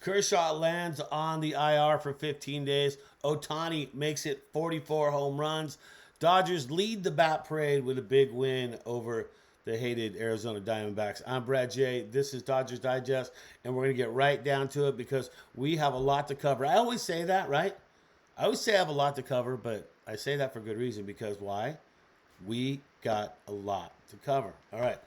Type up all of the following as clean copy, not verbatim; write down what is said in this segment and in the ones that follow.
Kershaw lands on the IR for 15 days. Ohtani makes it 44 home runs. Dodgers lead the bat parade with a big win over the hated Arizona Diamondbacks. I'm Brad J. This is Dodgers Digest, and we're going to get right down to it because we have a lot to cover. I always say that, right? I always say I have a lot to cover, but I say that for good reason because why? We got a lot to cover. All right.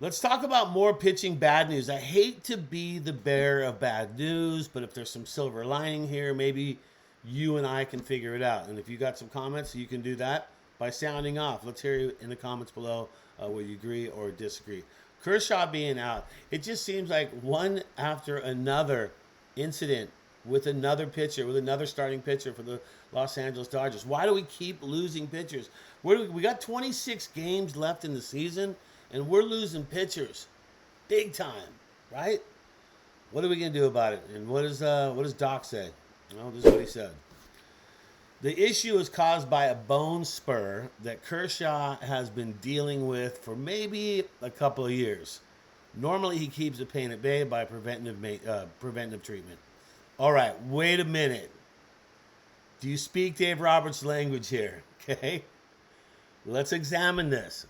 Let's talk about more pitching bad news. I hate to be the bearer of bad news, but if there's some silver lining here, maybe you and I can figure it out. And if you got some comments, you can do that by sounding off. Let's hear you in the comments below whether you agree or disagree. Kershaw being out, it just seems like one after another incident with another pitcher, with another starting pitcher for the Los Angeles Dodgers. Why do we keep losing pitchers? We got 26 games left in the season, and we're losing pitchers big time, right? What are we going to do about it? And what does Doc say? Well, this is what he said. The issue is caused by a bone spur that Kershaw has been dealing with for maybe a couple of years. Normally, he keeps the pain at bay by preventive treatment. All right, wait a minute. Do you speak Dave Roberts' language here? Okay? Let's examine this.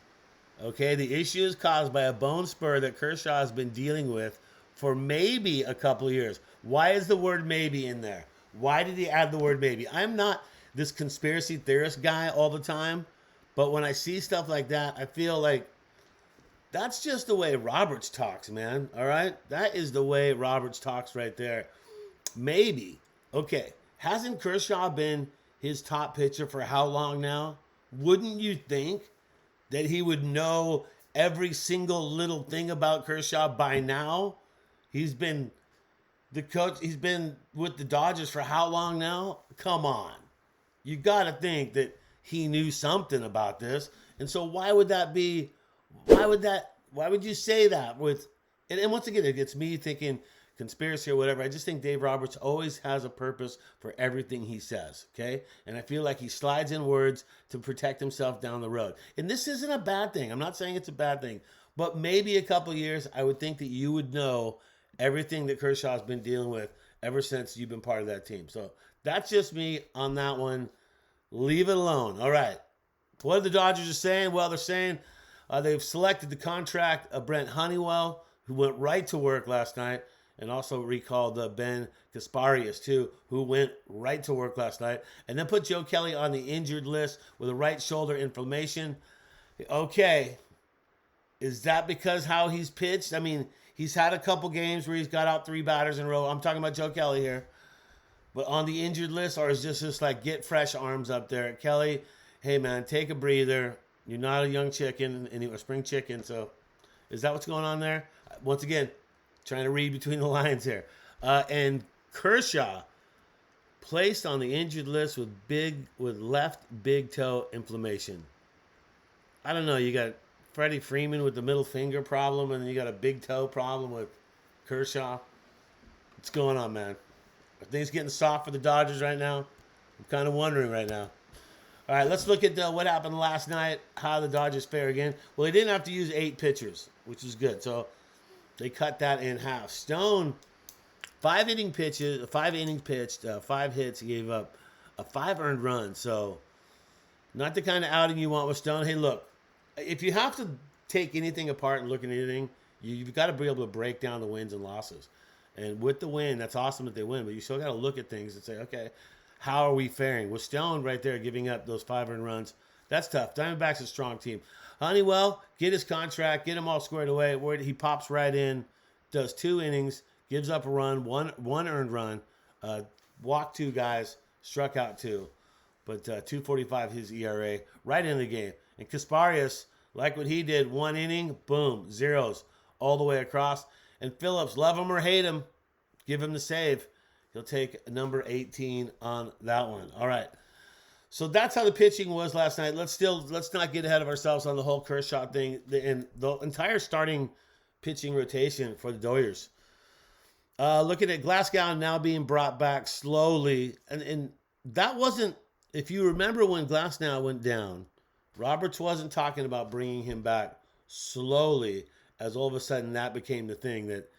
Okay, the issue is caused by a bone spur that Kershaw has been dealing with for maybe a couple of years. Why is the word maybe in there? Why did he add the word maybe? I'm not this conspiracy theorist guy all the time, but when I see stuff like that, I feel like that's just the way Roberts talks, man. All right? That is the way Roberts talks right there. Maybe. Okay. Hasn't Kershaw been his top pitcher for how long now? Wouldn't you think that he would know every single little thing about Kershaw by now? He's been the coach. He's been with the Dodgers for how long now? Come on. You got to think that he knew something about this. And so why would that be? Why would you say that with, and once again, it gets me thinking conspiracy or whatever. I just think Dave Roberts always has a purpose for everything he says, okay? And I feel like he slides in words to protect himself down the road. And this isn't a bad thing. I'm not saying it's a bad thing. But maybe a couple of years, I would think that you would know everything that Kershaw's been dealing with ever since you've been part of that team. So that's just me on that one. Leave it alone. All right. What the Dodgers are saying? Well, they're saying they've selected the contract of Brent Honeywell, who went right to work last night, and also recalled Ben Kasparius, too, who went right to work last night. And then put Joe Kelly on the injured list with a right shoulder inflammation. Okay. Is that because how he's pitched? I mean, he's had a couple games where he's got out 3 batters in a row. I'm talking about Joe Kelly here. But on the injured list, or is this just like get fresh arms up there? Kelly, hey, man, take a breather. You're not a young chicken, and a spring chicken. So is that what's going on there? Once again, trying to read between the lines here. And Kershaw placed on the injured list with left big toe inflammation. I don't know. You got Freddie Freeman with the middle finger problem, and then you got a big toe problem with Kershaw. What's going on, man? Are things getting soft for the Dodgers right now? I'm kind of wondering right now. All right, let's look at what happened last night, how the Dodgers fare again. Well, they didn't have to use 8 pitchers, which is good. So they cut that in half. Stone, 5 innings pitched, 5 hits. He gave up a 5 earned runs. So not the kind of outing you want with Stone. Hey, look, if you have to take anything apart and look at anything, you've got to be able to break down the wins and losses. And with the win, that's awesome that they win, but you still got to look at things and say, okay, how are we faring? With Stone right there giving up those 5 earned runs, that's tough. Diamondbacks a strong team. Honeywell, get his contract, get him all squared away. He pops right in, does 2 innings, gives up a run, one earned run, walked 2 guys, struck out 2. But 2.45 his ERA, right in the game. And Kasparius, like what he did, 1 inning, boom, zeros all the way across. And Phillips, love him or hate him, give him the save. He'll take number 18 on that one. All right. So that's how the pitching was last night. Let's not get ahead of ourselves on the whole Kershaw thing and the entire starting pitching rotation for the Dodgers. Looking at Glasnow now being brought back slowly. And that wasn't, if you remember when Glasnow went down, Roberts wasn't talking about bringing him back slowly, as all of a sudden that became the thing that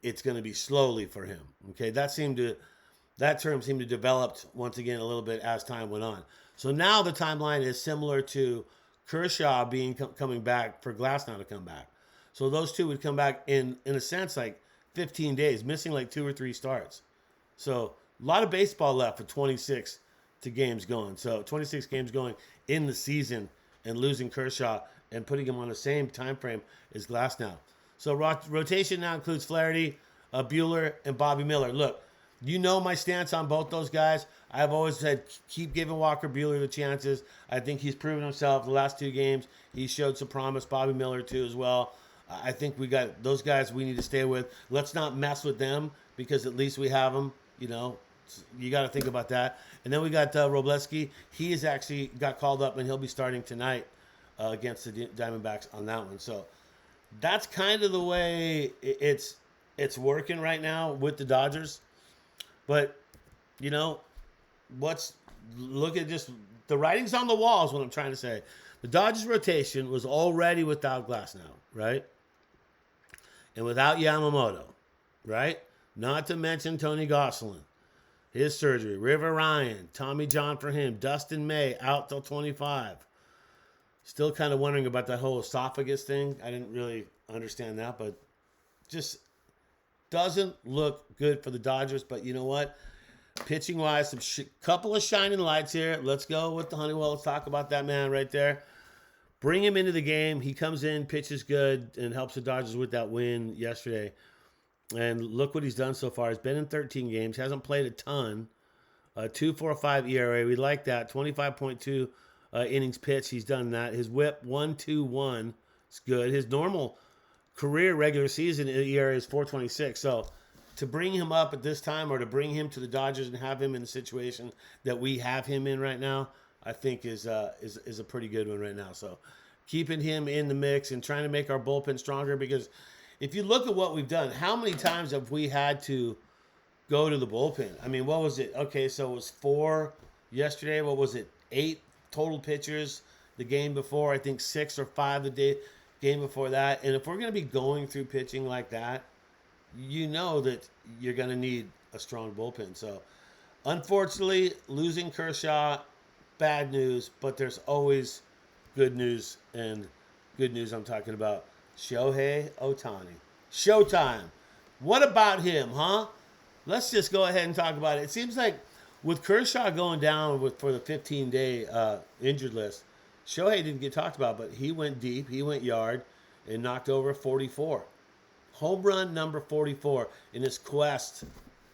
it's going to be slowly for him. Okay, that term seemed to develop once again a little bit as time went on. So now the timeline is similar to Kershaw coming back for Glasnow to come back. So those two would come back in a sense like 15 days, missing like 2 or 3 starts. So a lot of baseball left for 26 games going. So 26 games going in the season, and losing Kershaw and putting him on the same time frame as Glasnow. So rotation now includes Flaherty, Buehler, and Bobby Miller. Look, you know my stance on both those guys. I've always said keep giving Walker Buehler the chances. I think he's proven himself the last 2 games. He showed some promise. Bobby Miller too as well. I think we got those guys we need to stay with. Let's not mess with them because at least we have them. You know, you got to think about that. And then we got Robleski. He has actually got called up, and he'll be starting tonight against the Diamondbacks on that one. So that's kind of the way it's working right now with the Dodgers. But, you know, look at just the writing's on the wall is what I'm trying to say. The Dodgers rotation was already without Glasnow, right? And without Yamamoto, right? Not to mention Tony Gosselin, his surgery. River Ryan, Tommy John for him. Dustin May out till 25. Still kind of wondering about that whole esophagus thing. I didn't really understand that, but just doesn't look good for the Dodgers. But you know what? Pitching-wise, couple of shining lights here. Let's go with the Honeywell. Let's talk about that man right there. Bring him into the game. He comes in, pitches good, and helps the Dodgers with that win yesterday. And look what he's done so far. He's been in 13 games. Hasn't played a ton. 2.45 ERA. We like that. 25.2 innings pitched. He's done that. His whip, 1.21. It's good. His normal career regular season ERA is 4.26. So to bring him up at this time or to bring him to the Dodgers and have him in the situation that we have him in right now, I think is a pretty good one right now. So keeping him in the mix and trying to make our bullpen stronger, because if you look at what we've done, how many times have we had to go to the bullpen? I mean, what was it? Okay, so it was 4 yesterday. What was it? 8 total pitchers the game before. I think 6 or 5 the game before that. And if we're going to be going through pitching like that, you know that you're going to need a strong bullpen. So unfortunately, losing Kershaw, bad news, but there's always good news, and good news I'm talking about Shohei Ohtani. Showtime. What about him, huh? Let's just go ahead and talk about it. It seems like with Kershaw going down for the 15-day injured list, Shohei didn't get talked about, but he went deep, he went yard, and knocked over 44. Home run number 44 in his quest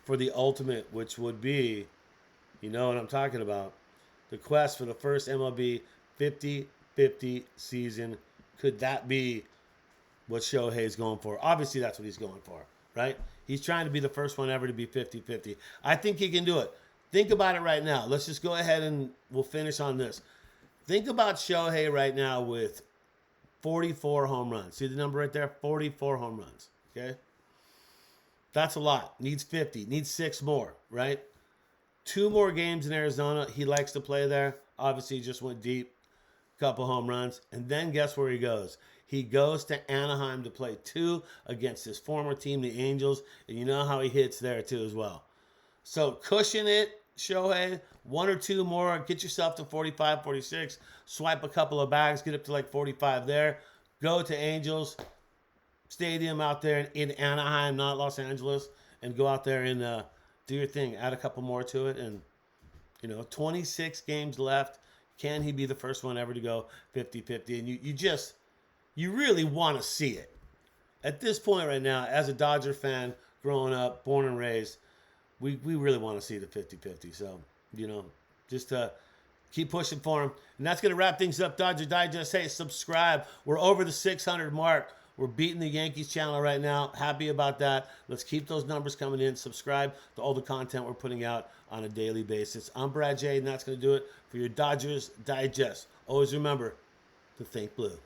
for the ultimate, which would be, you know what I'm talking about, the quest for the first MLB 50-50 season. Could that be what Shohei's going for? Obviously, that's what he's going for, right? He's trying to be the first one ever to be 50-50. I think he can do it. Think about it right now. Let's just go ahead and we'll finish on this. Think about Shohei right now with 44 home runs. See the number right there? 44 home runs, okay? That's a lot. Needs 50. Needs 6 more, right? 2 more games in Arizona. He likes to play there. Obviously, he just went deep. Couple home runs. And then guess where he goes? He goes to Anaheim to play 2 against his former team, the Angels. And you know how he hits there, too, as well. So cushion it, Shohei. 1 or 2 more. Get yourself to 45, 46. Swipe a couple of bags. Get up to like 45 there. Go to Angels Stadium out there in Anaheim, not Los Angeles. And go out there and do your thing. Add a couple more to it. And, 26 games left. Can he be the first one ever to go 50-50? And you really want to see it. At this point right now, as a Dodger fan, growing up, born and raised, we really want to see the 50-50. So, just keep pushing for him. And that's going to wrap things up, Dodger Digest. Hey, subscribe. We're over the 600 mark. We're beating the Yankees channel right now. Happy about that. Let's keep those numbers coming in. Subscribe to all the content we're putting out on a daily basis. I'm Brad J, and that's going to do it for your Dodgers Digest. Always remember to think blue.